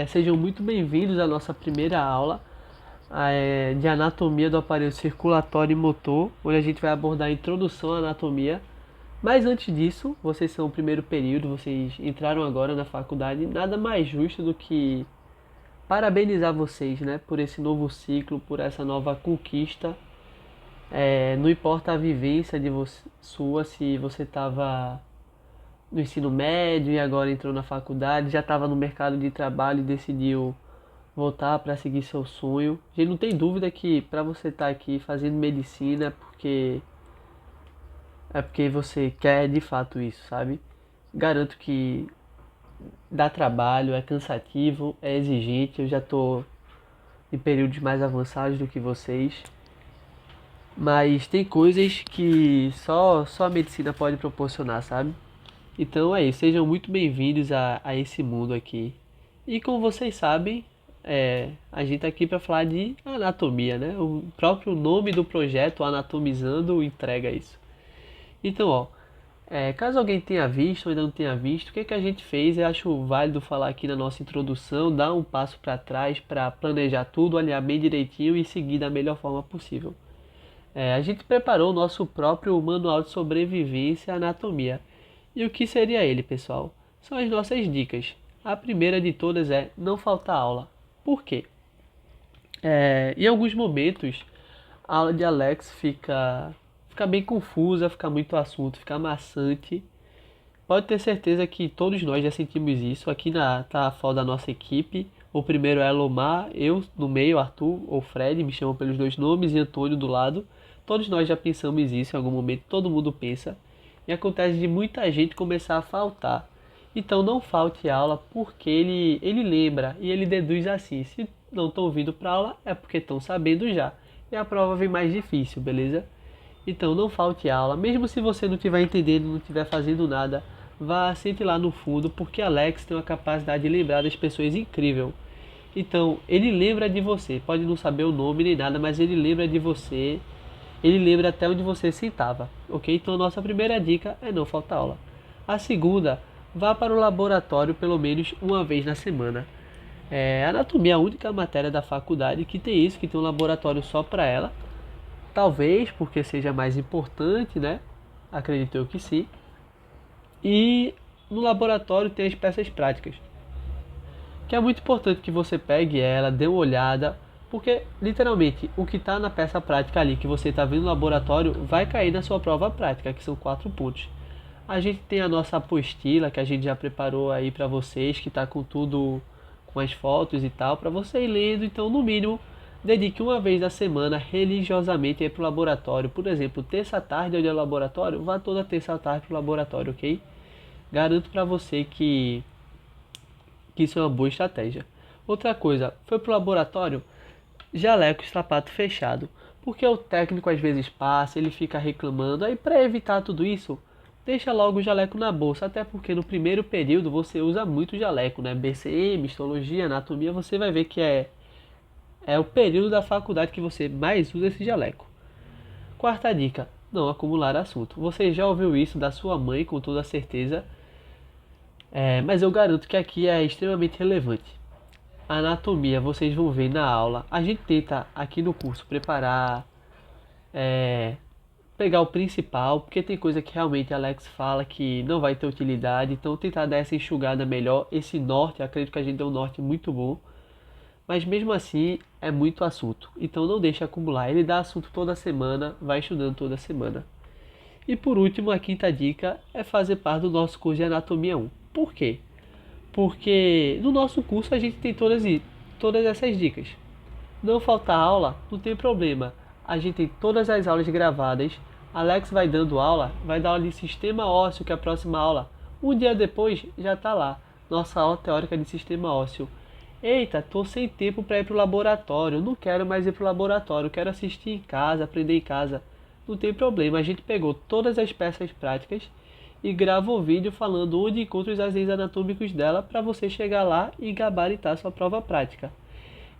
Sejam muito bem-vindos à nossa primeira aula de anatomia do aparelho circulatório e motor, onde a gente vai abordar a introdução à anatomia. Mas antes disso, vocês são o primeiro período, vocês entraram agora na faculdade, nada mais justo do que parabenizar vocês, né, por esse novo ciclo, por essa nova conquista. Não importa a vivência sua, se você estava no ensino médio e agora entrou na faculdade, já estava no mercado de trabalho e decidiu voltar para seguir seu sonho. A gente não tem dúvida que para você estar aqui fazendo medicina é porque você quer de fato isso, sabe? Garanto que dá trabalho, é cansativo, é exigente. Eu já estou em períodos mais avançados do que vocês, mas tem coisas que só a medicina pode proporcionar, sabe? Então é isso, sejam muito bem-vindos a esse mundo aqui. E como vocês sabem, a gente tá aqui para falar de anatomia, né? O próprio nome do projeto, Anatomizando, entrega isso. Então, ó, caso alguém tenha visto ou ainda não tenha visto, o que que a gente fez? Eu acho válido falar aqui na nossa introdução, dar um passo para trás para planejar tudo, alinhar bem direitinho e seguir da melhor forma possível. A gente preparou o nosso próprio manual de sobrevivência à anatomia. E o que seria ele, pessoal? São as nossas dicas. A primeira de todas é não faltar aula. Por quê? Em alguns momentos, a aula de Alex fica bem confusa, fica muito assunto, fica maçante. Pode ter certeza que todos nós já sentimos isso. Aqui tá a foto da nossa equipe. O primeiro é Lomar, eu no meio, Arthur ou Fred, me chamam pelos dois nomes, e Antônio do lado. Todos nós já pensamos isso em algum momento, todo mundo pensa. E acontece de muita gente começar a faltar. Então não falte aula porque ele lembra e ele deduz assim. Se não estão vindo para aula é porque estão sabendo já. E a prova vem mais difícil, beleza? Então não falte aula. Mesmo se você não estiver entendendo, não estiver fazendo nada, vá, sente lá no fundo, porque Alex tem uma capacidade de lembrar das pessoas incrível. Então, ele lembra de você. Pode não saber o nome nem nada, mas ele lembra de você. Ele lembra até onde você sentava, ok? Então, a nossa primeira dica é não faltar aula. A segunda, vá para o laboratório pelo menos uma vez na semana. A anatomia é a única matéria da faculdade que tem isso, que tem um laboratório só para ela. Talvez porque seja mais importante, né? Acredito eu que sim. E no laboratório tem as peças práticas, que é muito importante que você pegue ela, dê uma olhada, porque literalmente o que está na peça prática ali que você está vendo no laboratório vai cair na sua prova prática, que são 4 pontos. A gente tem a nossa apostila que a gente já preparou aí para vocês, que está com tudo, com as fotos e tal, para você ir lendo. Então, no mínimo, dedique uma vez na semana religiosamente para o laboratório. Por exemplo, terça à tarde é o dia do laboratório, vá toda terça à tarde para o laboratório, ok? Garanto para você que isso é uma boa estratégia. Outra coisa, foi pro laboratório, jaleco e sapato fechado, porque o técnico às vezes passa, ele fica reclamando, aí para evitar tudo isso, deixa logo o jaleco na bolsa, até porque no primeiro período você usa muito jaleco, né? BCM, histologia, anatomia, você vai ver que é o período da faculdade que você mais usa esse jaleco. Quarta dica, não acumular assunto. Você já ouviu isso da sua mãe com toda certeza, mas eu garanto que aqui é extremamente relevante. A anatomia vocês vão ver na aula. A gente tenta aqui no curso preparar, é, pegar o principal, porque tem coisa que realmente Alex fala que não vai ter utilidade, então tentar dar essa enxugada melhor. Esse norte, acredito que a gente deu um norte muito bom, mas mesmo assim é muito assunto, então não deixe acumular. Ele dá assunto toda semana, vai estudando toda semana. E por último, a quinta dica é fazer parte do nosso curso de Anatomia 1. Por quê? Porque no nosso curso a gente tem todas essas dicas. Não faltar aula, não tem problema. A gente tem todas as aulas gravadas. Alex vai dando aula, vai dar aula de sistema ósseo, que é a próxima aula. Um dia depois já está lá, nossa aula teórica de sistema ósseo. Eita, tô sem tempo para ir pro laboratório, não quero mais ir pro laboratório, quero assistir em casa, aprender em casa. Não tem problema, a gente pegou todas as peças práticas e grava um vídeo falando onde encontra os anéis anatômicos dela para você chegar lá e gabaritar sua prova prática.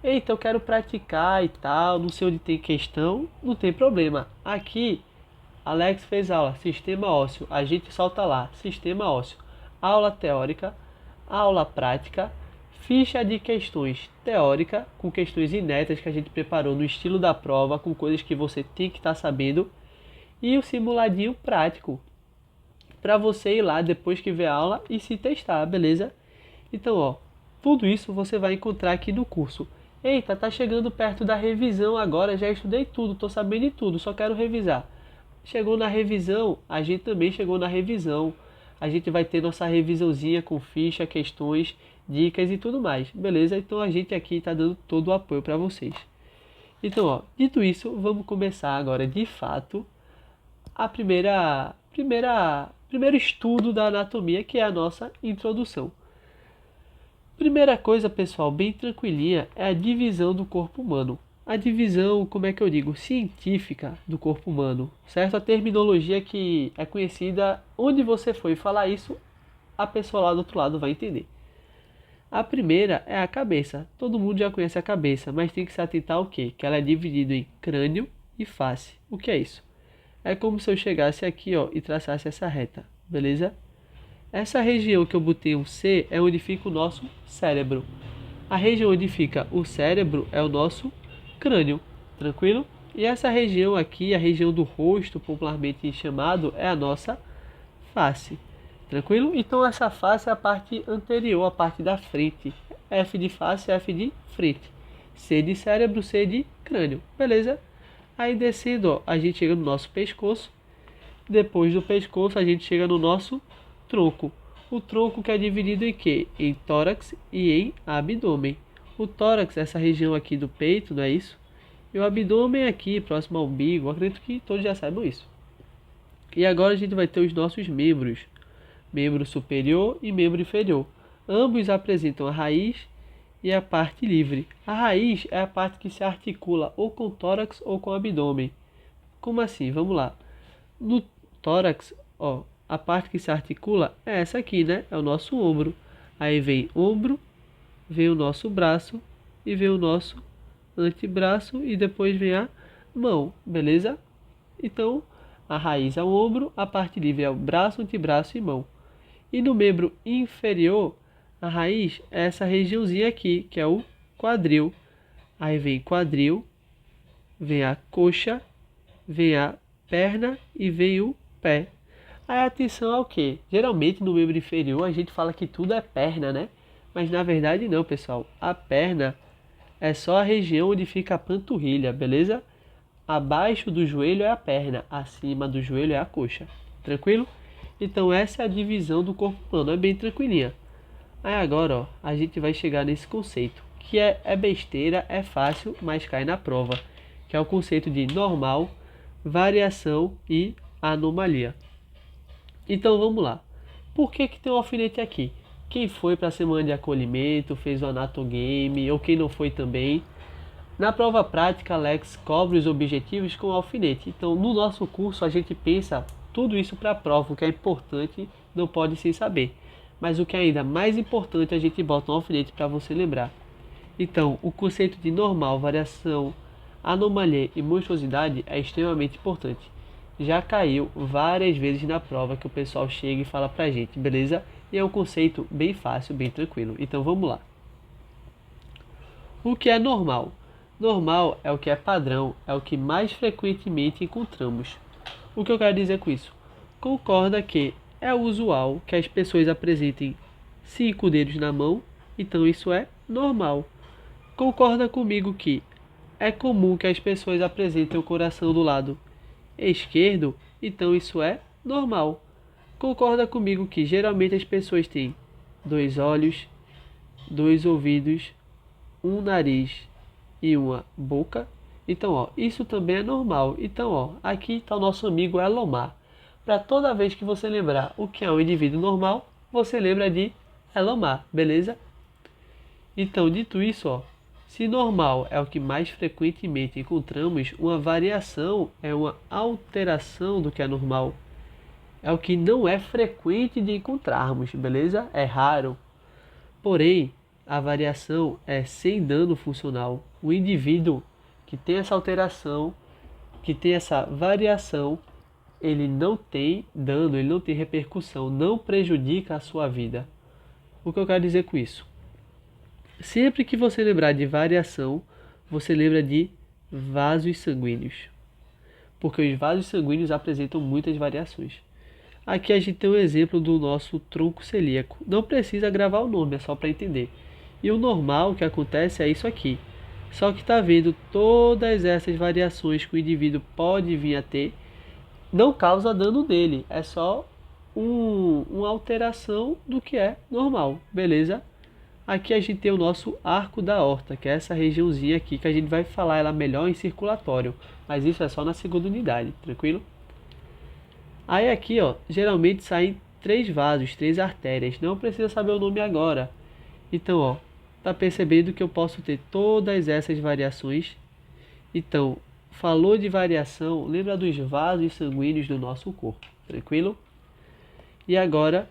Eita, eu quero praticar e tal, não sei onde tem questão, não tem problema. Aqui, Alex fez aula, sistema ósseo, a gente solta lá, sistema ósseo. Aula teórica, aula prática, ficha de questões teórica, com questões inéditas que a gente preparou no estilo da prova, com coisas que você tem que estar sabendo, e o simuladinho prático, para você ir lá depois que ver a aula e se testar, beleza? Então, ó, tudo isso você vai encontrar aqui no curso. Eita, tá chegando perto da revisão agora, já estudei tudo, tô sabendo de tudo, só quero revisar. Chegou na revisão, a gente também chegou na revisão. A gente vai ter nossa revisãozinha com ficha, questões, dicas e tudo mais, beleza? Então a gente aqui está dando todo o apoio para vocês. Então, ó, dito isso, vamos começar agora de fato a primeiro estudo da anatomia, que é a nossa introdução. Primeira coisa, pessoal, bem tranquilinha, é a divisão do corpo humano. A divisão, como é que eu digo, científica do corpo humano, certo? A terminologia que é conhecida, onde você for falar isso, a pessoa lá do outro lado vai entender. A primeira é a cabeça. Todo mundo já conhece a cabeça, mas tem que se atentar ao quê? Que ela é dividida em crânio e face. O que é isso? É como se eu chegasse aqui, ó, e traçasse essa reta, beleza? Essa região que eu botei um C é onde fica o nosso cérebro. A região onde fica o cérebro é o nosso crânio, tranquilo? E essa região aqui, a região do rosto, popularmente chamado, é a nossa face, tranquilo? Então essa face é a parte anterior, a parte da frente. F de face, F de frente. C de cérebro, C de crânio, beleza? Aí descendo, ó, a gente chega no nosso pescoço. Depois do pescoço, a gente chega no nosso tronco. O tronco que é dividido em quê? Em tórax e em abdômen. O tórax é essa região aqui do peito, não é isso? E o abdômen é aqui, próximo ao umbigo. Acredito que todos já saibam isso. E agora a gente vai ter os nossos membros. Membro superior e membro inferior. Ambos apresentam a raiz e a parte livre. A raiz é a parte que se articula ou com o tórax ou com o abdômen. Como assim? Vamos lá. No tórax, ó, a parte que se articula é essa aqui, né? É o nosso ombro. Aí vem ombro, vem o nosso braço e vem o nosso antebraço e depois vem a mão, beleza? Então, a raiz é o ombro, a parte livre é o braço, antebraço e mão. E no membro inferior, a raiz é essa regiãozinha aqui, que é o quadril. Aí vem quadril, vem a coxa, vem a perna e vem o pé. Aí atenção ao que? Geralmente no membro inferior a gente fala que tudo é perna, né? Mas na verdade não, pessoal. A perna é só a região onde fica a panturrilha, beleza? Abaixo do joelho é a perna, acima do joelho é a coxa. Tranquilo? Então essa é a divisão do corpo humano, é bem tranquilinha. Aí agora, ó, a gente vai chegar nesse conceito, que é besteira, é fácil, mas cai na prova, que é o conceito de normal, variação e anomalia. Então vamos lá. Por que tem um alfinete aqui? Quem foi para a semana de acolhimento, fez o anatogame, ou quem não foi também. Na prova prática, Alex cobre os objetivos com o alfinete. Então, no nosso curso, a gente pensa tudo isso para a prova, o que é importante não pode sem saber. Mas o que é ainda mais importante, a gente bota um alfinete para você lembrar. Então, o conceito de normal, variação, anomalia e monstruosidade é extremamente importante. Já caiu várias vezes na prova que o pessoal chega e fala pra gente, beleza? E é um conceito bem fácil, bem tranquilo. Então vamos lá. O que é normal? Normal é o que é padrão, é o que mais frequentemente encontramos. O que eu quero dizer com isso? Concorda que é usual que as pessoas apresentem 5 dedos na mão, então isso é normal. Concorda comigo que é comum que as pessoas apresentem o coração do lado esquerdo, então isso é normal. Concorda comigo que geralmente as pessoas têm 2 olhos, 2 ouvidos, um nariz e uma boca? Então, ó, isso também é normal. Então, ó, aqui está o nosso amigo Elomar. Para toda vez que você lembrar o que é um indivíduo normal, você lembra de Elomar, beleza? Então, dito isso, ó, se normal é o que mais frequentemente encontramos, uma variação é uma alteração do que é normal. É o que não é frequente de encontrarmos, beleza? É raro. Porém, a variação é sem dano funcional. O indivíduo que tem essa alteração, que tem essa variação, ele não tem dano, ele não tem repercussão, não prejudica a sua vida. O que eu quero dizer com isso? Sempre que você lembrar de variação, você lembra de vasos sanguíneos, porque os vasos sanguíneos apresentam muitas variações. Aqui a gente tem um exemplo do nosso tronco celíaco. Não precisa gravar o nome, é só para entender. E o normal que acontece é isso aqui. Só que está vendo todas essas variações que o indivíduo pode vir a ter, não causa dano nele, é só uma alteração do que é normal, beleza? Aqui a gente tem o nosso arco da aorta, que é essa regiãozinha aqui que a gente vai falar ela melhor em circulatório, mas isso é só na segunda unidade, tranquilo? Aí aqui, ó, geralmente saem três vasos, três artérias, não precisa saber o nome agora. Então, ó, tá percebendo que eu posso ter todas essas variações. Então, falou de variação, lembra dos vasos sanguíneos do nosso corpo, tranquilo? E agora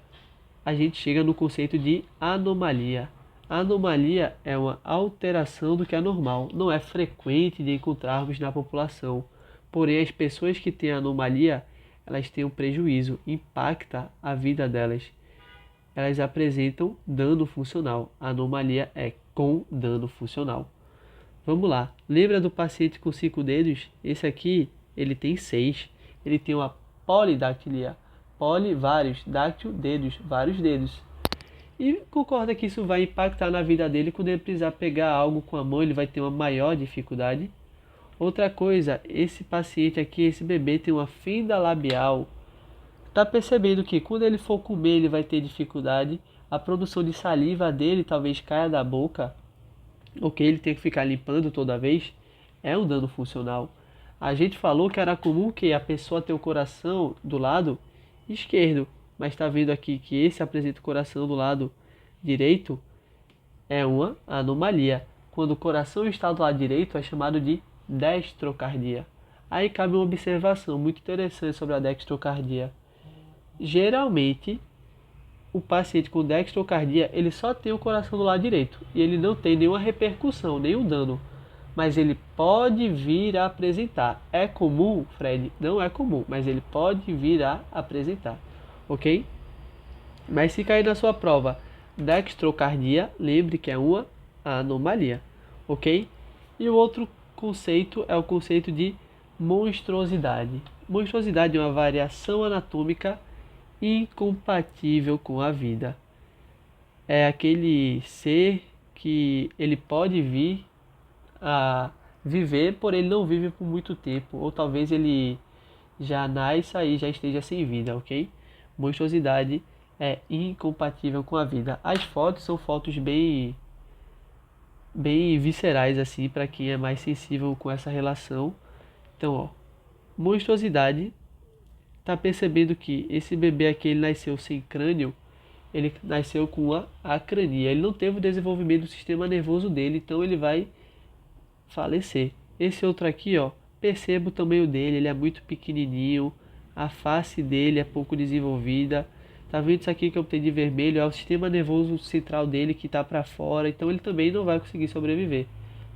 a gente chega no conceito de anomalia. Anomalia é uma alteração do que é normal, não é frequente de encontrarmos na população. Porém, as pessoas que têm anomalia, elas têm um prejuízo, impacta a vida delas. Elas apresentam dano funcional. A anomalia é com dano funcional. Vamos lá. Lembra do paciente com 5 dedos? Esse aqui, ele tem 6. Ele tem uma polidactilia. Poli, vários. Dáctil, dedos. Vários dedos. E concorda que isso vai impactar na vida dele quando ele precisar pegar algo com a mão, ele vai ter uma maior dificuldade. Outra coisa, esse paciente aqui, esse bebê tem uma fenda labial. Tá percebendo que quando ele for comer, ele vai ter dificuldade. A produção de saliva dele talvez caia da boca, ou que ele tem que ficar limpando toda vez. É um dano funcional. A gente falou que era comum que a pessoa tenha o coração do lado esquerdo, mas está vendo aqui que esse apresenta o coração do lado direito, é uma anomalia. Quando o coração está do lado direito, é chamado de dextrocardia. Aí cabe uma observação muito interessante sobre a dextrocardia. Geralmente, o paciente com dextrocardia, ele só tem o coração do lado direito e ele não tem nenhuma repercussão, nenhum dano. Mas ele pode vir a apresentar. É comum, Fred? Não é comum, mas ele pode vir a apresentar, ok? Mas se cair na sua prova dextrocardia, lembre que é uma anomalia, ok? E o outro conceito é o conceito de monstruosidade. Monstruosidade é uma variação anatômica incompatível com a vida. É aquele ser que ele pode vir a viver, porém ele não vive por muito tempo, ou talvez ele já nasça e já esteja sem vida, ok? Monstruosidade é incompatível com a vida. As fotos são fotos bem viscerais assim para quem é mais sensível com essa relação. Então, ó, monstruosidade, tá percebendo que esse bebê aqui ele nasceu sem crânio, ele nasceu com uma acrania, ele não teve o desenvolvimento do sistema nervoso dele, então ele vai falecer. Esse outro aqui, ó, perceba o tamanho dele, ele é muito pequenininho, a face dele é pouco desenvolvida. Tá vendo isso aqui que eu tenho de vermelho? É o sistema nervoso central dele que está para fora, então ele também não vai conseguir sobreviver.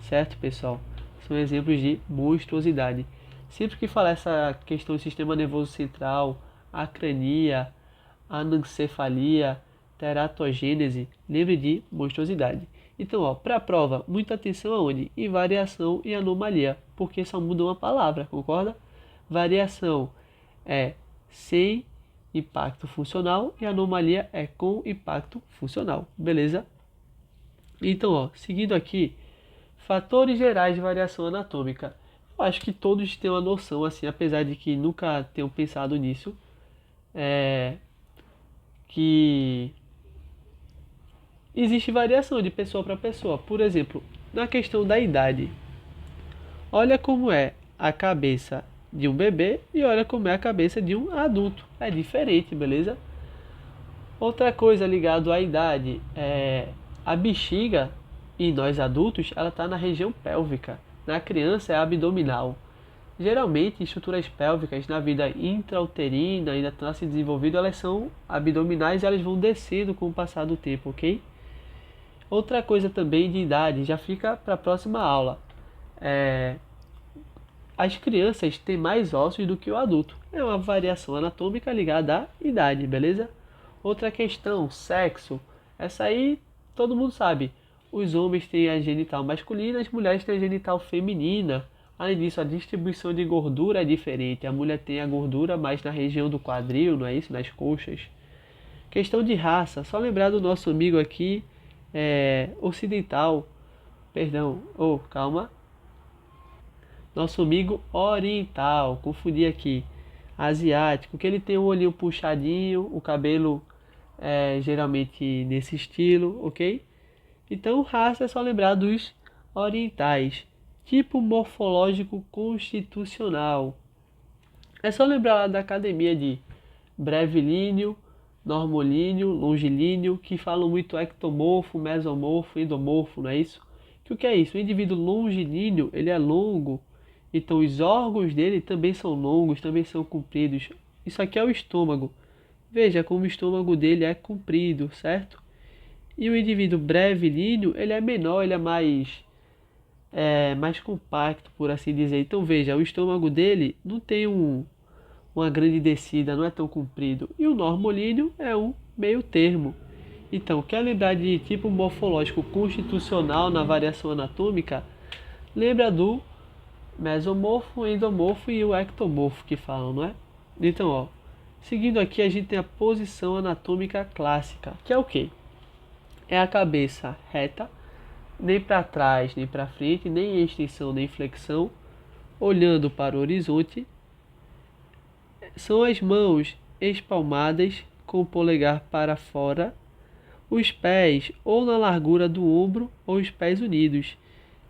Certo, pessoal? São exemplos de monstruosidade. Sempre que falar essa questão do sistema nervoso central, acrania, anencefalia, teratogênese, lembre de monstruosidade. Então, ó, para a prova, muita atenção aonde? Em variação e anomalia, porque só muda uma palavra, concorda? Variação é sem impacto funcional e anomalia é com impacto funcional, beleza? Então, ó, seguindo aqui, fatores gerais de variação anatômica. Eu acho que todos têm uma noção, assim, apesar de que nunca tenham pensado nisso, que existe variação de pessoa para pessoa. Por exemplo, na questão da idade, olha como é a cabeça de um bebê e olha como é a cabeça de um adulto. É diferente, beleza? Outra coisa ligada à idade é a bexiga em nós adultos, ela está na região pélvica. Na criança é abdominal. Geralmente, estruturas pélvicas na vida intrauterina, ainda está se desenvolvendo, elas são abdominais e elas vão descendo com o passar do tempo, ok? Outra coisa também de idade, já fica para a próxima aula. As crianças têm mais ossos do que o adulto. É uma variação anatômica ligada à idade, beleza? Outra questão, sexo. Essa aí todo mundo sabe. os homens têm a genital masculina, as mulheres têm a genital feminina. Além disso, a distribuição de gordura é diferente. A mulher tem a gordura mais na região do quadril, não é isso? Nas coxas. Questão de raça, só lembrar do nosso amigo aqui, ocidental, perdão, calma. Nosso amigo oriental, confundi aqui, asiático, que ele tem o olhinho puxadinho, o cabelo geralmente nesse estilo, ok? Então, raça é só lembrar dos orientais. Tipo morfológico constitucional. É só lembrar lá da academia de brevilíneo, normolíneo, longilíneo, que falam muito ectomorfo, mesomorfo, endomorfo, não é isso? O que é isso? O indivíduo longilíneo, ele é longo, então os órgãos dele também são longos, também são compridos. Isso aqui é o estômago. Veja como o estômago dele é comprido, certo? E o indivíduo brevilíneo, ele é menor, ele é mais compacto, por assim dizer. Então veja, o estômago dele não tem uma grande descida, não é tão comprido. E o normolíneo é um meio termo. Então, quer lembrar de tipo morfológico constitucional na variação anatômica? Lembra do mesomorfo, endomorfo e o ectomorfo que falam, não é? Então, ó, seguindo aqui a gente tem a posição anatômica clássica, que é o quê? É a cabeça reta, nem para trás, nem para frente, nem em extensão, nem em flexão, olhando para o horizonte. São as mãos espalmadas com o polegar para fora, os pés ou na largura do ombro ou os pés unidos,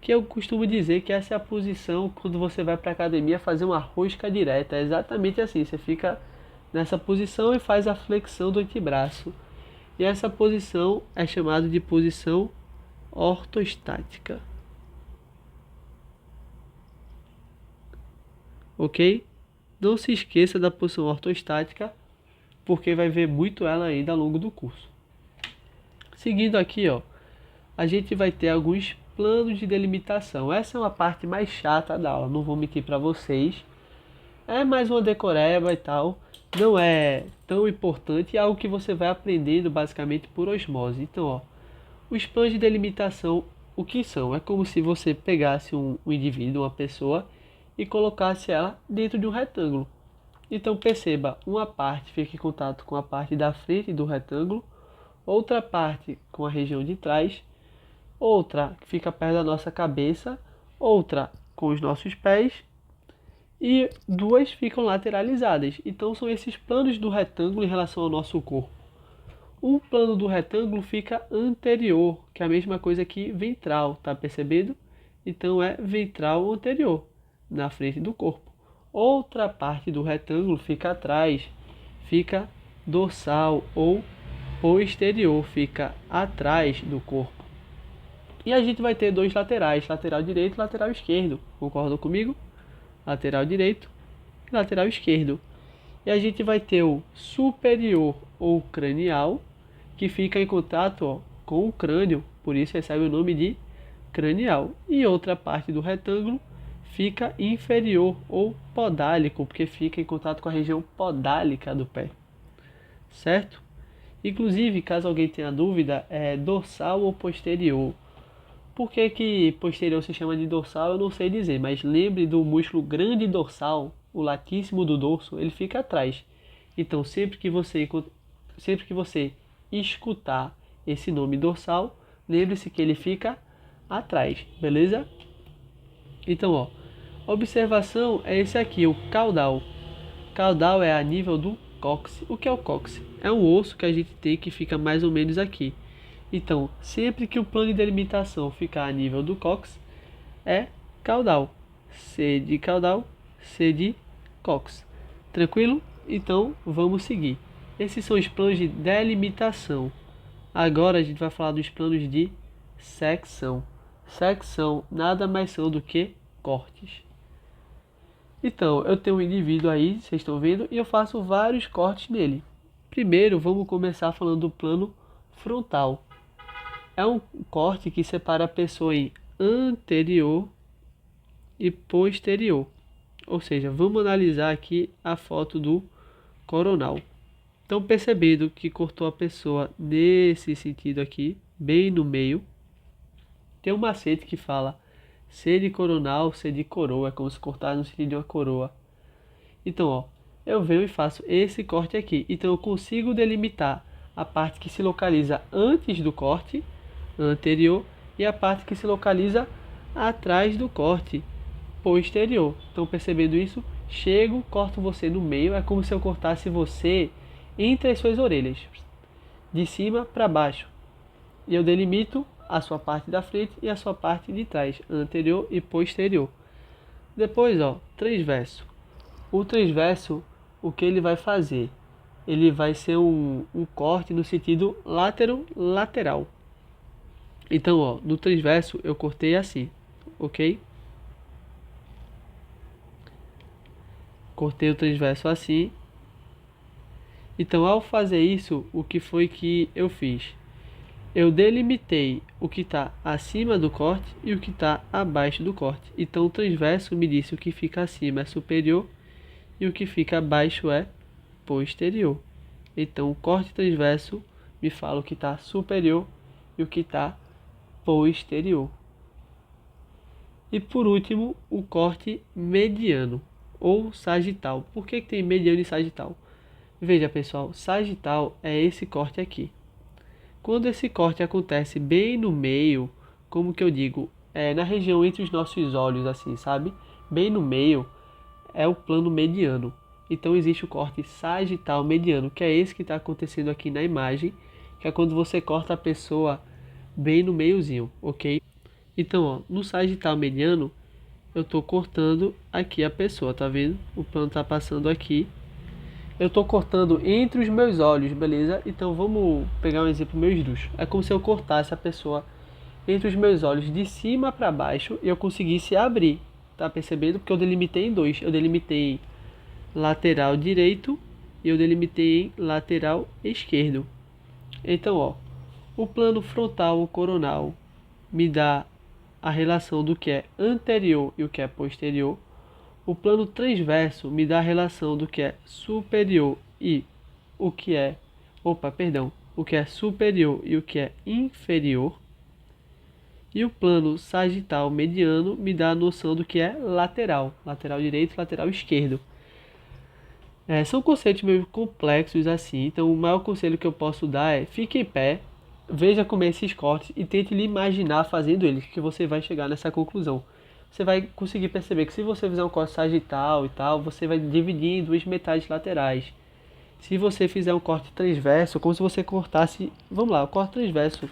que eu costumo dizer que essa é a posição quando você vai para a academia fazer uma rosca direta. É exatamente assim, você fica nessa posição e faz a flexão do antebraço. E essa posição é chamada de posição ortostática. Ok? Não se esqueça da posição ortostática, porque vai ver muito ela ainda ao longo do curso. Seguindo aqui, ó, a gente vai ter alguns planos de delimitação. Essa é uma parte mais chata da aula, não vou mentir para vocês. É mais uma decoreba e tal, não é tão importante, é algo que você vai aprendendo basicamente por osmose. Então, ó, os planos de delimitação, o que são? É como se você pegasse um indivíduo, uma pessoa, e colocasse ela dentro de um retângulo. Então perceba, uma parte fica em contato com a parte da frente do retângulo, outra parte com a região de trás, outra que fica perto da nossa cabeça, outra com os nossos pés e duas ficam lateralizadas. Então são esses planos do retângulo em relação ao nosso corpo. Um plano do retângulo fica anterior, que é a mesma coisa que ventral, tá percebendo? Então é ventral anterior, na frente do corpo. Outra parte do retângulo fica atrás, fica dorsal ou posterior, fica atrás do corpo. E a gente vai ter dois laterais, lateral direito e lateral esquerdo. Concordam comigo? Lateral direito e lateral esquerdo. E a gente vai ter o superior ou cranial, que fica em contato, ó, com o crânio, por isso recebe o nome de cranial. E outra parte do retângulo fica inferior ou podálico, porque fica em contato com a região podálica do pé. Certo? Inclusive, caso alguém tenha dúvida, é dorsal ou posterior. Por que posterior se chama de dorsal, eu não sei dizer, mas lembre do músculo grande dorsal, o latíssimo do dorso, ele fica atrás. Então, sempre que você escutar esse nome dorsal, lembre-se que ele fica atrás, beleza? Então, ó, observação é esse aqui, o caudal. Caudal é a nível do cóccix. O que é o cóccix? É um osso que a gente tem que fica mais ou menos aqui. Então, sempre que o plano de delimitação ficar a nível do cóccix, é caudal. C de caudal, C de cóccix. Tranquilo? Então, vamos seguir. Esses são os planos de delimitação. Agora a gente vai falar dos planos de secção. Secção nada mais são do que cortes. Então, eu tenho um indivíduo aí, vocês estão vendo, e eu faço vários cortes nele. Primeiro, vamos começar falando do plano frontal. É um corte que separa a pessoa em anterior e posterior. Ou seja, vamos analisar aqui a foto do coronal. Então, percebendo que cortou a pessoa nesse sentido aqui, bem no meio, Tem um macete que fala C de coronal, C de coroa, é como se cortar no sentido de uma coroa. Então, ó, eu venho e faço esse corte aqui. Então, eu consigo delimitar a parte que se localiza antes do corte anterior e a parte que se localiza atrás do corte posterior. Então, percebendo isso, chego, corto você no meio. É como se eu cortasse você entre as suas orelhas, de cima para baixo. E eu delimito a sua parte da frente e a sua parte de trás, anterior e posterior. Depois, ó, transverso. O transverso, o que ele vai fazer? Ele vai ser um corte no sentido lateral. Então, ó, no transverso eu cortei assim, ok? Cortei o transverso assim. Então, ao fazer isso, o que foi que eu fiz? Eu delimitei o que está acima do corte e o que está abaixo do corte. Então, o transverso me disse o que fica acima é superior e o que fica abaixo é posterior. Então, o corte transverso me fala o que está superior e o que está posterior. E por último, o corte mediano ou sagital. Por que tem mediano e sagital? Veja, pessoal, sagital é esse corte aqui. Quando esse corte acontece bem no meio, como que eu digo, na região entre os nossos olhos, assim, sabe? Bem no meio é o plano mediano. Então existe o corte sagital mediano, que é esse que está acontecendo aqui na imagem, que é quando você corta a pessoa bem no meiozinho, ok? Então, ó, no sagital mediano, eu estou cortando aqui a pessoa, tá vendo? O plano está passando aqui. Eu estou cortando entre os meus olhos, beleza? Então vamos pegar um exemplo meio esdrúxulo. É como se eu cortasse a pessoa entre os meus olhos de cima para baixo e eu conseguisse abrir. Tá percebendo? Porque eu delimitei em dois. Eu delimitei lateral direito e eu delimitei em lateral esquerdo. Então, ó, o plano frontal ou coronal me dá a relação do que é anterior e o que é posterior. O plano transverso me dá a relação do que é superior e o que é, o que é superior e o que é inferior. E o plano sagital mediano me dá a noção do que é lateral, lateral direito e lateral esquerdo. São conceitos meio complexos assim, então o maior conselho que eu posso dar é fique em pé, veja como é esses cortes e tente lhe imaginar fazendo eles, que você vai chegar nessa conclusão. Você vai conseguir perceber que se você fizer um corte sagital e tal, você vai dividir em duas metades laterais. Se você fizer um corte transverso, como se você cortasse, vamos lá, o corte transverso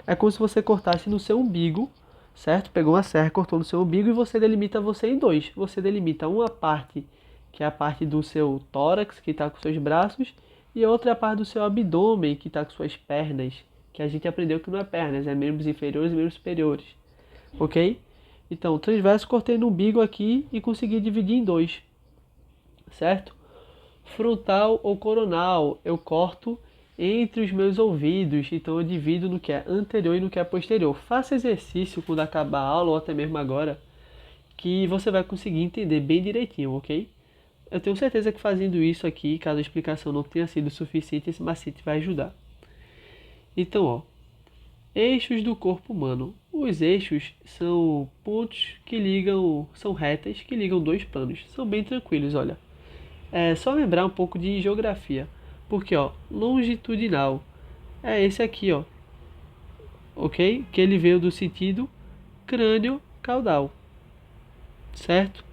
é como se você cortasse no seu umbigo, certo? Pegou uma serra, cortou no seu umbigo e você delimita você em dois. Você delimita uma parte, que é a parte do seu tórax, que está com seus braços, e a outra é a parte do seu abdômen, que está com suas pernas, que a gente aprendeu que não é pernas, é membros inferiores e membros superiores, ok? Então, transverso cortei no umbigo aqui e consegui dividir em dois, certo? Frontal ou coronal, eu corto entre os meus ouvidos, então eu divido no que é anterior e no que é posterior. Faça exercício quando acabar a aula ou até mesmo agora, que você vai conseguir entender bem direitinho, ok? Eu tenho certeza que fazendo isso aqui, caso a explicação não tenha sido suficiente, esse macete vai ajudar. Então, ó, eixos do corpo humano. Os eixos são pontos que ligam, são retas que ligam dois planos. São bem tranquilos, olha. É só lembrar um pouco de geografia. Porque, ó, longitudinal é esse aqui, ó. Ok? Que ele veio do sentido crânio-caudal. Certo?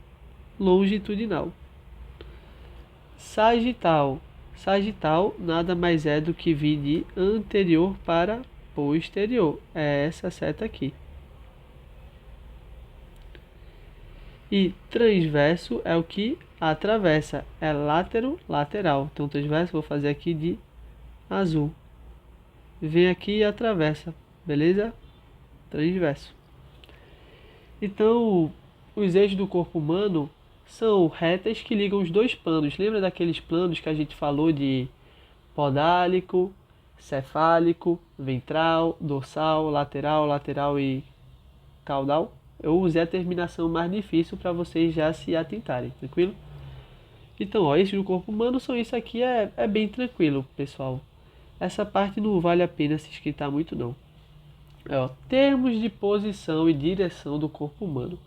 Longitudinal. Sagital. Sagital nada mais é do que vir de anterior para posterior. É essa seta aqui. E transverso é o que atravessa. É lateral. Então, transverso vou fazer aqui de azul. Vem aqui e atravessa. Beleza? Transverso. Então, os eixos do corpo humano são retas que ligam os dois planos. Lembra daqueles planos que a gente falou de podálico, cefálico, ventral, dorsal, lateral e caudal? Eu usei a terminação mais difícil para vocês já se atentarem, tranquilo? Então, ó, eixos do corpo humano são isso aqui, é bem tranquilo, pessoal. Essa parte não vale a pena se esquentar muito, não. Termos de posição e direção do corpo humano.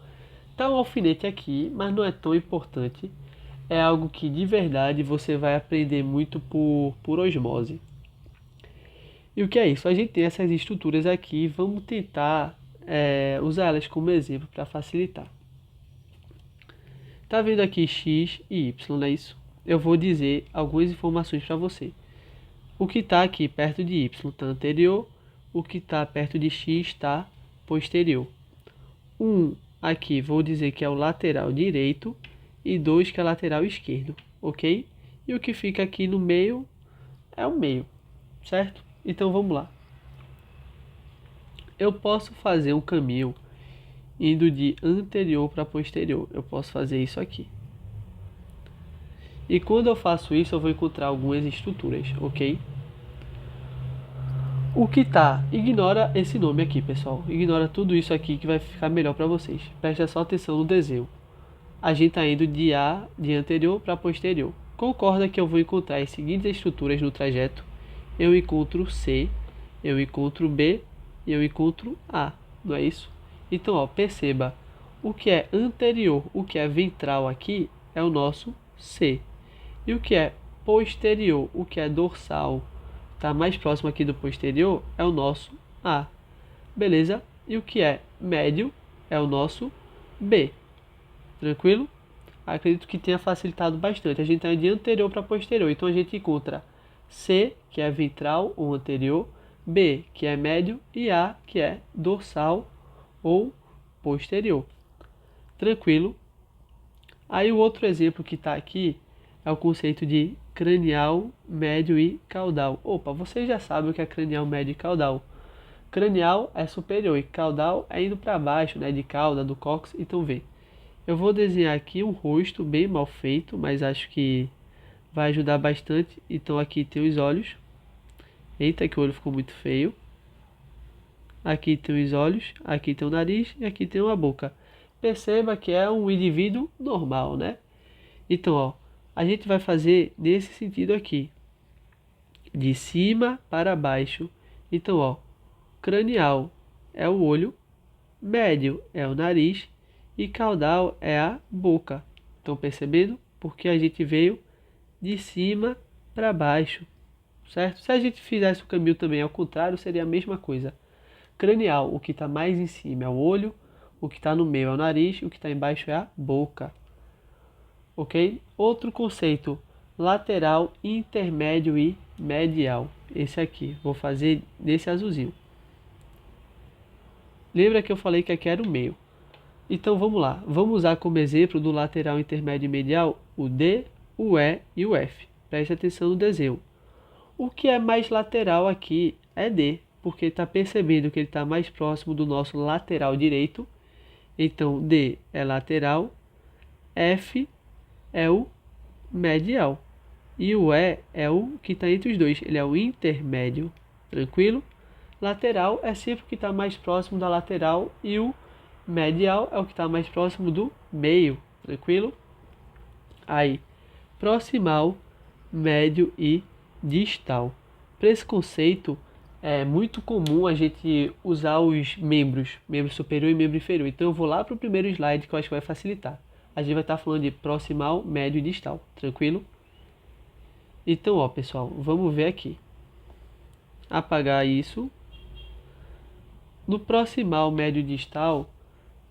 Tá um alfinete aqui, mas não é tão importante. É algo que de verdade você vai aprender muito por osmose. E o que é isso? A gente tem essas estruturas aqui, vamos tentar usar elas como exemplo para facilitar. Tá vendo aqui x e y, não é isso? Eu vou dizer algumas informações para você. O que está aqui perto de y está anterior, o que está perto de x está posterior. 1 aqui vou dizer que é o lateral direito e 2 que é o lateral esquerdo, ok? E o que fica aqui no meio é o meio, certo? Então vamos lá. Eu posso fazer um caminho indo de anterior para posterior. Eu posso fazer isso aqui. E quando eu faço isso, eu vou encontrar algumas estruturas, ok? O que tá? Ignora esse nome aqui, pessoal. Ignora tudo isso aqui que vai ficar melhor para vocês. Presta só atenção no desenho. A gente está indo de anterior para posterior. Concorda que eu vou encontrar as seguintes estruturas no trajeto? Eu encontro C, eu encontro B e eu encontro A, não é isso? Então, perceba, o que é anterior, o que é ventral aqui, é o nosso C. E o que é posterior, o que é dorsal, está mais próximo aqui do posterior, é o nosso A. Beleza? E o que é médio é o nosso B. Tranquilo? Acredito que tenha facilitado bastante. A gente está de anterior para posterior. Então a gente encontra C, que é ventral ou anterior, B, que é médio, e A, que é dorsal ou posterior. Tranquilo? Aí o outro exemplo que está aqui é o conceito de cranial, médio e caudal. Opa, vocês já sabem o que é cranial, médio e caudal. Cranial é superior e caudal é indo para baixo, né, de cauda, do cóccix. Então vê. Eu vou desenhar aqui um rosto bem mal feito, mas acho que vai ajudar bastante. Então aqui tem os olhos. Eita, que o olho ficou muito feio. Aqui tem os olhos, aqui tem o nariz e aqui tem uma boca. Perceba que é um indivíduo normal, né? Então, a gente vai fazer nesse sentido aqui. De cima para baixo. Então, cranial é o olho, médio é o nariz e caudal é a boca. Estão percebendo? Porque a gente veio de cima para baixo, certo? Se a gente fizesse o caminho também ao contrário, seria a mesma coisa. Cranial, o que está mais em cima é o olho, o que está no meio é o nariz, o que está embaixo é a boca. Ok? Outro conceito, lateral, intermédio e medial. Esse aqui, vou fazer nesse azulzinho. Lembra que eu falei que aqui era o meio. Então vamos lá, vamos usar como exemplo do lateral, intermédio e medial o D, o E e o F. Preste atenção no desenho. O que é mais lateral aqui é D, porque está percebendo que ele está mais próximo do nosso lateral direito. Então D é lateral, F é o medial e o E é o que está entre os dois, ele é o intermédio. Tranquilo? Lateral é sempre o que está mais próximo da lateral e o medial é o que está mais próximo do meio, tranquilo? Aí, proximal, médio e distal. Para esse conceito, é muito comum a gente usar os membro superior e membro inferior. Então eu vou lá para o primeiro slide que eu acho que vai facilitar. A gente vai estar falando de proximal, médio e distal, tranquilo? Então, pessoal, vamos ver aqui. Apagar isso. No proximal, médio e distal,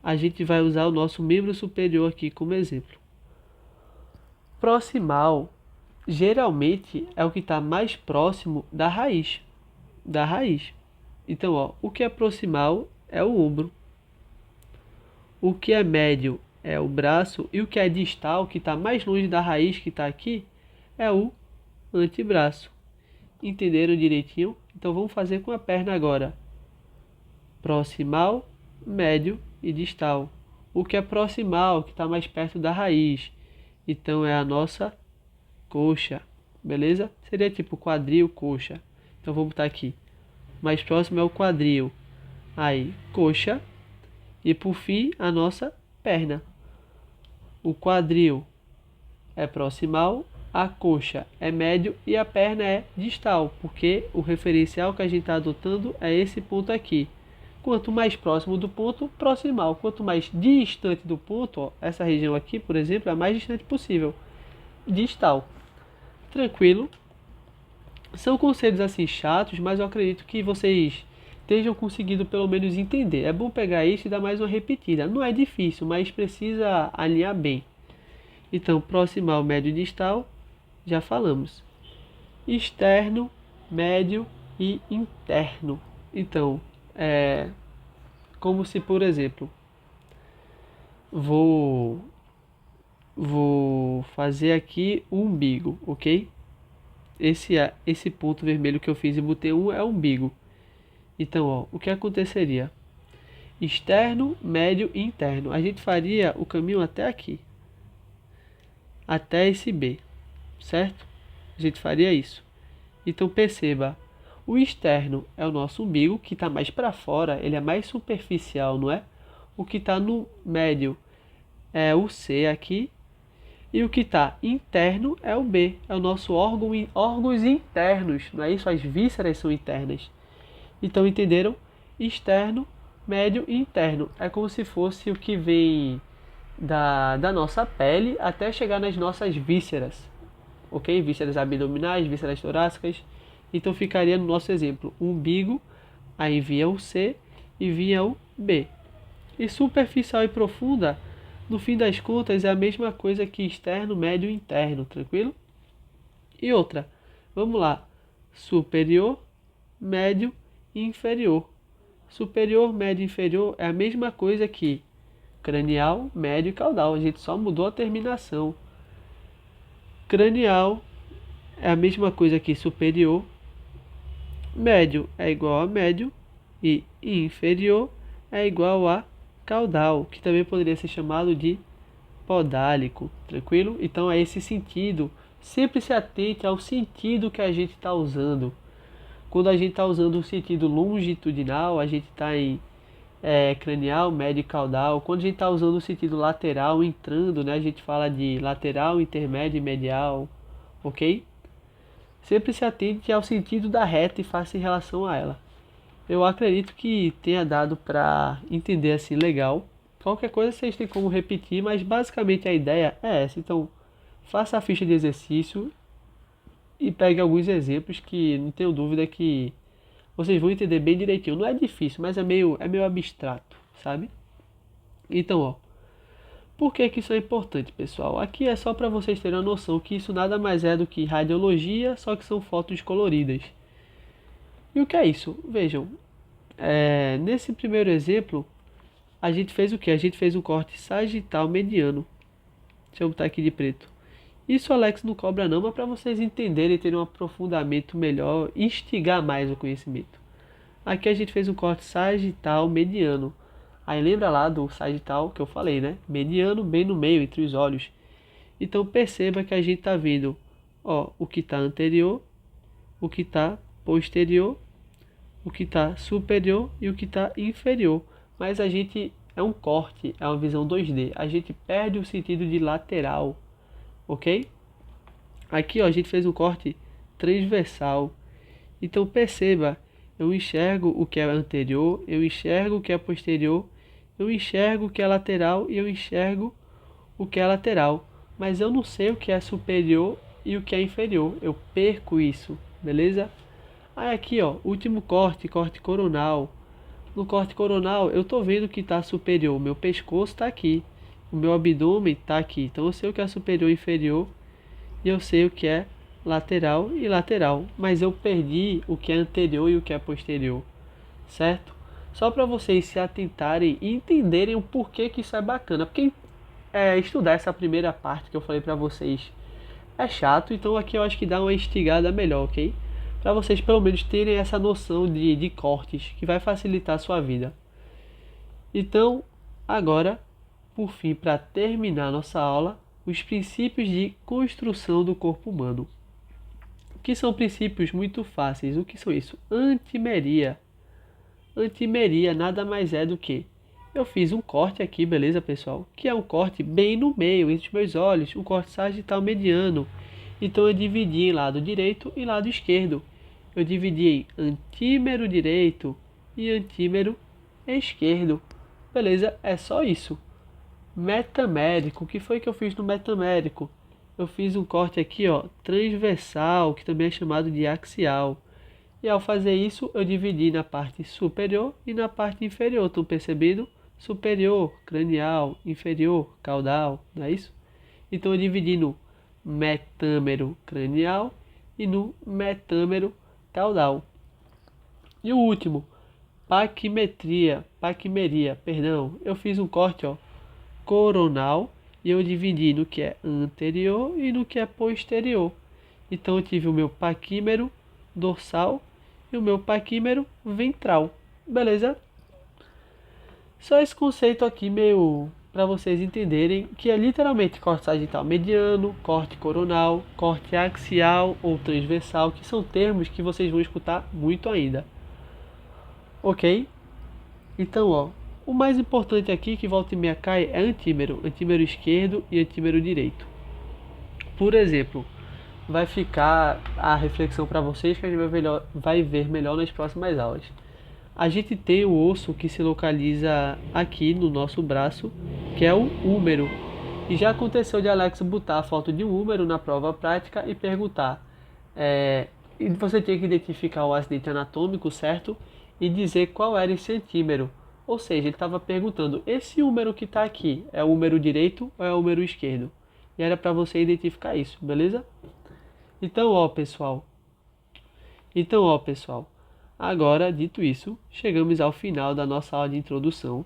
a gente vai usar o nosso membro superior aqui como exemplo. Proximal, geralmente, é o que está mais próximo da raiz. Então, o que é proximal é o ombro. O que é médio é o braço. E o que é distal, que está mais longe da raiz, que está aqui, é o antebraço. Entenderam direitinho? Então, vamos fazer com a perna agora. Proximal, médio e distal. O que é proximal, que está mais perto da raiz. Então, é a nossa coxa. Beleza? Seria tipo quadril, coxa. Então, vou botar aqui. Mais próximo é o quadril. Aí, coxa. E por fim, a nossa perna. O quadril é proximal, a coxa é médio e a perna é distal, porque o referencial que a gente está adotando é esse ponto aqui. Quanto mais próximo do ponto, proximal. Quanto mais distante do ponto, ó, essa região aqui, por exemplo, é a mais distante possível. Distal. Tranquilo? São conceitos assim chatos, mas eu acredito que vocês estejam conseguindo pelo menos entender. É bom pegar isso e dar mais uma repetida. Não é difícil, mas precisa alinhar bem. Então, proximal, médio e distal, já falamos. Externo, médio e interno. Então, é como se, por exemplo, vou fazer aqui o umbigo, ok? Esse ponto vermelho que eu fiz e botei um é o umbigo. Então, ó, o que aconteceria? Externo, médio e interno. A gente faria o caminho até aqui, até esse B, certo? A gente faria isso. Então perceba, o externo é o nosso umbigo, que está mais para fora, ele é mais superficial, não é? O que está no médio é o C aqui, e o que está interno é o B, é o nosso órgãos internos, não é isso? As vísceras são internas. Então entenderam? Externo, médio e interno. É como se fosse o que vem da nossa pele até chegar nas nossas vísceras. Ok? Vísceras abdominais, vísceras torácicas. Então ficaria no nosso exemplo, umbigo, aí vinha o C e vinha o B. E superficial e profunda, no fim das contas, é a mesma coisa que externo, médio e interno, tranquilo? E outra, vamos lá, superior, médio e inferior. Superior, médio e inferior é a mesma coisa que cranial, médio e caudal, a gente só mudou a terminação. Cranial é a mesma coisa que superior, médio é igual a médio e inferior é igual a caudal, que também poderia ser chamado de podálico, tranquilo? Então é esse sentido. Sempre se atente ao sentido que a gente está usando. Quando a gente está usando o sentido longitudinal, a gente está em cranial, médio e caudal. Quando a gente está usando o sentido lateral, entrando, né, a gente fala de lateral, intermédio e medial, ok? Sempre se atente ao sentido da reta e faça em relação a ela. Eu acredito que tenha dado para entender assim legal. Qualquer coisa vocês têm como repetir, mas basicamente a ideia é essa. Então, faça a ficha de exercício e pegue alguns exemplos que não tenho dúvida que vocês vão entender bem direitinho. Não é difícil, mas é meio abstrato, sabe? Então, ó, por que que isso é importante, pessoal? Aqui é só para vocês terem uma noção que isso nada mais é do que radiologia, só que são fotos coloridas. E o que é isso? Vejam, nesse primeiro exemplo, a gente fez o que? A gente fez um corte sagital mediano. Deixa eu botar aqui de preto. Isso o Alex não cobra não, mas para vocês entenderem e terem um aprofundamento melhor, instigar mais o conhecimento. Aqui a gente fez um corte sagital mediano. Aí lembra lá do sagital que eu falei, né? Mediano bem no meio, entre os olhos. Então perceba que a gente está vendo, ó, o que está anterior, o que está posterior, o que está superior e o que está inferior. Mas a gente é um corte, é uma visão 2D. A gente perde o sentido de lateral, ok? Aqui ó, a gente fez um corte transversal. Então perceba, eu enxergo o que é anterior, eu enxergo o que é posterior, eu enxergo o que é lateral e eu enxergo o que é lateral. Mas eu não sei o que é superior e o que é inferior. Eu perco isso, beleza? Aí aqui ó, último corte, corte coronal. No corte coronal eu tô vendo que está superior, meu pescoço está aqui, o meu abdômen está aqui. Então eu sei o que é superior e inferior e eu sei o que é lateral e lateral, mas eu perdi o que é anterior e o que é posterior, certo? Só para vocês se atentarem e entenderem o porquê que isso é bacana, porque estudar essa primeira parte que eu falei para vocês é chato, então aqui eu acho que dá uma instigada melhor, ok? Para vocês pelo menos terem essa noção de cortes, que vai facilitar a sua vida. Então, agora, por fim, para terminar nossa aula, os princípios de construção do corpo humano. Que são princípios muito fáceis. O que são isso? Antimeria. Antimeria nada mais é do que eu fiz um corte aqui, beleza, pessoal? Que é um corte bem no meio, entre os meus olhos, um corte sagital mediano. Então eu dividi em lado direito e lado esquerdo. Eu dividi em antímero direito e antímero esquerdo. Beleza? É só isso. Metamérico. O que foi que eu fiz no metamérico? Eu fiz um corte aqui, ó, transversal, que também é chamado de axial. E ao fazer isso, eu dividi na parte superior e na parte inferior. Estão percebendo? Superior, cranial, inferior, caudal, não é isso? Então eu dividi no metâmero cranial e no metâmero caudal. E o último, paquimeria, perdão. Eu fiz um corte, ó, coronal e eu dividi no que é anterior e no que é posterior. Então eu tive o meu paquímero dorsal e o meu paquímero ventral. Beleza? Só esse conceito aqui meio para vocês entenderem que é literalmente corte sagital mediano, corte coronal, corte axial ou transversal, que são termos que vocês vão escutar muito ainda. Ok? Então, ó, o mais importante aqui que volta e meia cai é antímero esquerdo e antímero direito. Por exemplo, vai ficar a reflexão para vocês que a gente vai ver melhor nas próximas aulas. A gente tem o osso que se localiza aqui no nosso braço, que é o húmero. E já aconteceu de Alex botar a foto de um húmero na prova prática e perguntar. E você tinha que identificar o acidente anatômico, certo? E dizer qual era esse antímero. Ou seja, ele estava perguntando, esse húmero que está aqui é o húmero direito ou é o húmero esquerdo? E era para você identificar isso, beleza? Então, ó, pessoal. Agora, dito isso, chegamos ao final da nossa aula de introdução.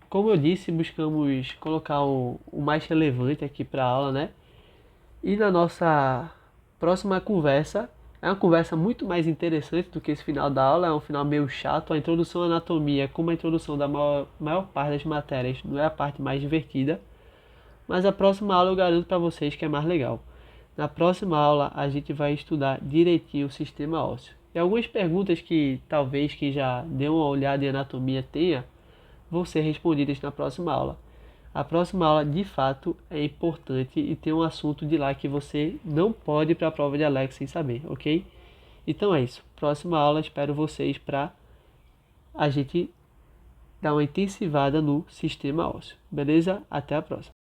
Como eu disse, buscamos colocar o mais relevante aqui para a aula, né? E na nossa próxima conversa, é uma conversa muito mais interessante do que esse final da aula, é um final meio chato. A introdução à anatomia, como a introdução da maior parte das matérias, não é a parte mais divertida. Mas a próxima aula eu garanto para vocês que é mais legal. Na próxima aula a gente vai estudar direitinho o sistema ósseo. E algumas perguntas que talvez quem já deu uma olhada em anatomia tenha, vão ser respondidas na próxima aula. A próxima aula de fato é importante e tem um assunto de lá que você não pode ir para a prova de Alex sem saber, ok? Então é isso. Próxima aula espero vocês para a gente dar uma intensivada no sistema ósseo. Beleza? Até a próxima.